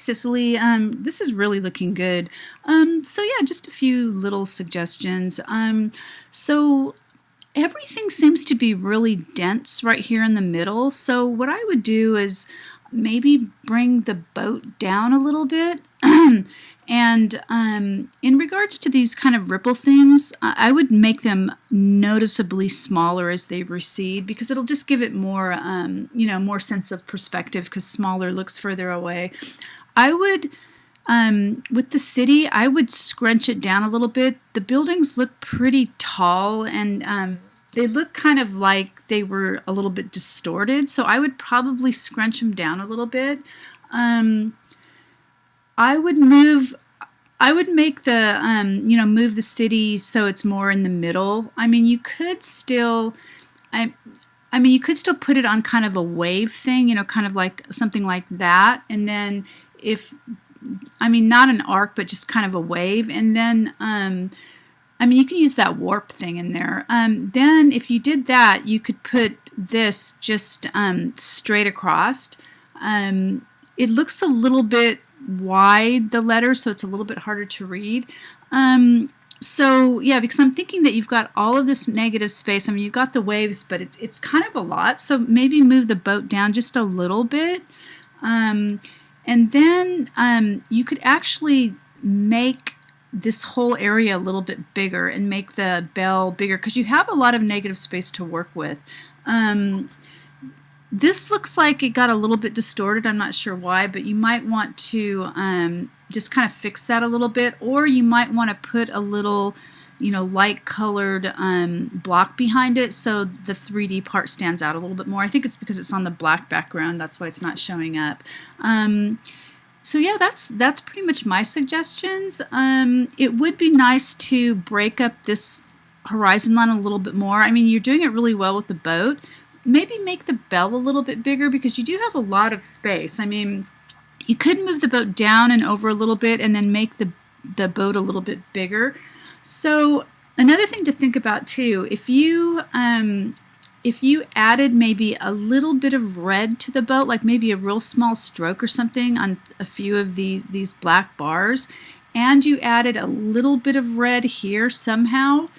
Cicely, this is really looking good. So yeah, just a few little suggestions. So everything seems to be really dense right here in the middle. So what I would do is maybe bring the boat down a little bit. And in regards to these kind of ripple things, I would make them noticeably smaller as they recede, because it'll just give it more, more sense of perspective, because smaller looks further away. I would, with the city, I would scrunch it down a little bit. The buildings look pretty tall, and they look kind of like they were a little bit distorted, so I would probably scrunch them down a little bit. I would make the, move the city so it's more in the middle. I mean, you could still, you could still put it on kind of a wave thing, kind of like something like that. And then not an arc, but just kind of a wave. And then, you can use that warp thing in there. Then if you did that, you could put this just straight across. It looks a little bit wide, the letter, so it's a little bit harder to read. So yeah, because I'm thinking that you've got all of this negative space. You've got the waves, but it's kind of a lot. So maybe move the boat down just a little bit. And then you could actually make this whole area a little bit bigger and make the bell bigger, because you have a lot of negative space to work with. This looks like it got a little bit distorted. I'm not sure why, but you might want to just kind of fix that a little bit, or you might want to put a little, light colored block behind it so the 3D part stands out a little bit more. I think it's because it's on the black background. That's why it's not showing up. So yeah, that's pretty much my suggestions. It would be nice to break up this horizon line a little bit more. You're doing it really well with the boat. Maybe make the bell a little bit bigger, because you do have a lot of space. You could move the boat down and over a little bit and then make the boat a little bit bigger. So another thing to think about too, if you added maybe a little bit of red to the boat, like maybe a real small stroke or something on a few of these black bars, and you added a little bit of red here somehow,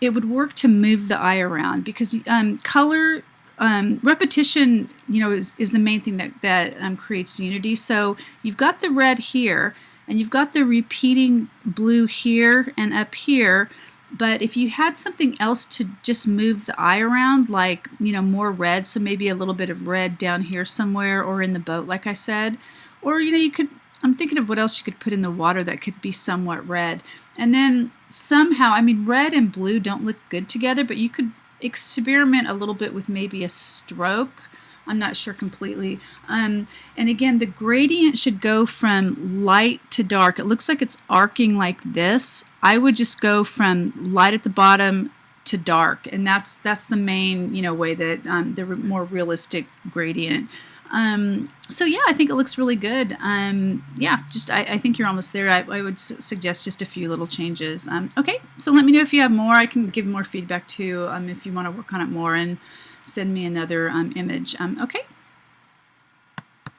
it would work to move the eye around, because color repetition, is the main thing that creates unity. So you've got the red here, and you've got the repeating blue here and up here. But if you had something else to just move the eye around, like more red, so maybe a little bit of red down here somewhere, or in the boat, like I said, or you could. I'm thinking of what else you could put in the water that could be somewhat red. And then somehow, red and blue don't look good together, but you could experiment a little bit with maybe a stroke. I'm not sure completely. And again, the gradient should go from light to dark. It looks like it's arcing like this. I would just go from light at the bottom to dark, and that's the main way that the more realistic gradient. So yeah, I think it looks really good. I think you're almost there. I would suggest just a few little changes. Okay, so let me know if you have more. I can give more feedback too, if you want to work on it more, and send me another image. Okay.